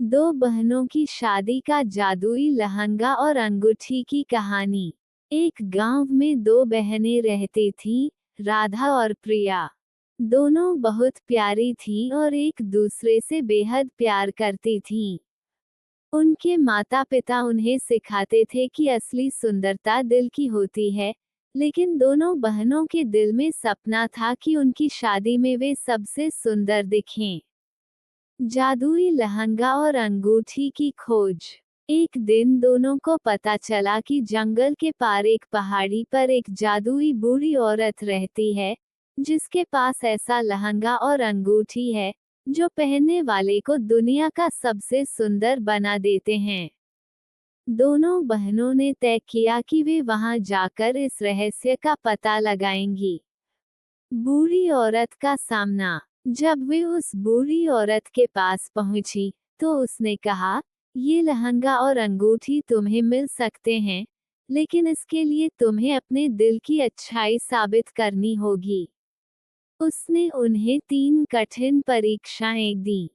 दो बहनों की शादी का जादुई लहंगा और अंगूठी की कहानी। एक गांव में दो बहनें रहती थीं, राधा और प्रिया। दोनों बहुत प्यारी थीं और एक दूसरे से बेहद प्यार करती थीं। उनके माता पिता उन्हें सिखाते थे कि असली सुंदरता दिल की होती है, लेकिन दोनों बहनों के दिल में सपना था कि उनकी शादी में वे सबसे सुंदर दिखें। जादुई लहंगा और अंगूठी की खोज। एक दिन दोनों को पता चला कि जंगल के पार एक पहाड़ी पर एक जादुई बूढ़ी औरत रहती है, जिसके पास ऐसा लहंगा और अंगूठी है जो पहनने वाले को दुनिया का सबसे सुंदर बना देते हैं। दोनों बहनों ने तय किया कि वे वहां जाकर इस रहस्य का पता लगाएंगी। बूढ़ी औरत का सामना। जब वे उस बूढ़ी औरत के पास पहुंची, तो उसने कहा, ये लहंगा और अंगूठी तुम्हें मिल सकते हैं, लेकिन इसके लिए तुम्हें अपने दिल की अच्छाई साबित करनी होगी। उसने उन्हें 3 कठिन परीक्षाएं दी।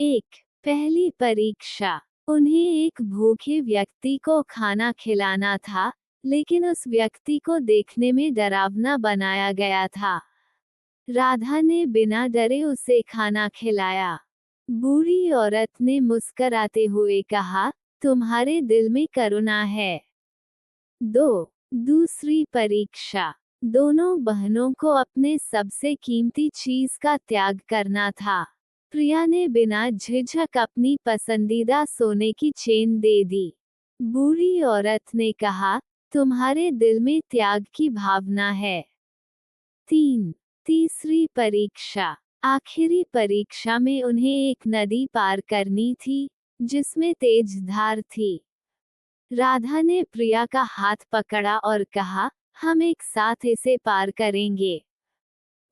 1. पहली परीक्षा। उन्हें एक भूखे व्यक्ति को खाना खिलाना था, लेकिन उस व्यक्ति को देखने में डरावना बनाया गया था। राधा ने बिना डरे उसे खाना खिलाया। बूढ़ी औरत ने मुस्कराते हुए कहा, तुम्हारे दिल में करुणा है। 2. दूसरी परीक्षा। दोनों बहनों को अपने सबसे कीमती चीज का त्याग करना था। प्रिया ने बिना झिझक अपनी पसंदीदा सोने की चेन दे दी। बूढ़ी औरत ने कहा, तुम्हारे दिल में त्याग की भावना है। 3. तीसरी परीक्षा। आखिरी परीक्षा में उन्हें एक नदी पार करनी थी, जिसमें तेज धार थी। राधा ने प्रिया का हाथ पकड़ा और कहा, हम एक साथ इसे पार करेंगे।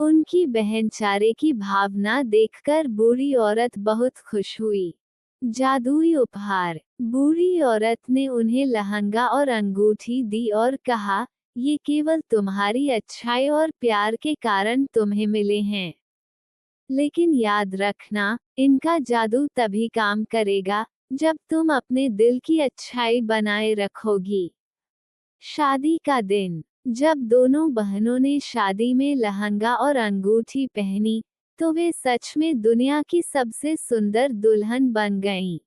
उनकी बहनचारे की भावना देखकर बूढ़ी औरत बहुत खुश हुई। जादुई उपहार। बूढ़ी औरत ने उन्हें लहंगा और अंगूठी दी और कहा, ये केवल तुम्हारी अच्छाई और प्यार के कारण तुम्हें मिले हैं। लेकिन याद रखना, इनका जादू तभी काम करेगा जब तुम अपने दिल की अच्छाई बनाए रखोगी। शादी का दिन। जब दोनों बहनों ने शादी में लहंगा और अंगूठी पहनी, तो वे सच में दुनिया की सबसे सुंदर दुल्हन बन गईं।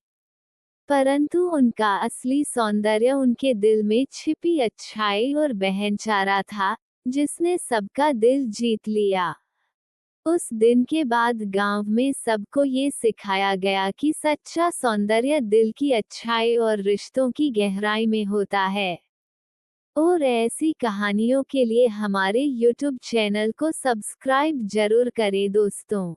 परंतु उनका असली सौंदर्य उनके दिल में छिपी अच्छाई और बहनचारा था, जिसने सबका दिल जीत लिया। उस दिन के बाद गांव में सबको ये सिखाया गया कि सच्चा सौंदर्य दिल की अच्छाई और रिश्तों की गहराई में होता है। और ऐसी कहानियों के लिए हमारे YouTube चैनल को सब्सक्राइब जरूर करें दोस्तों।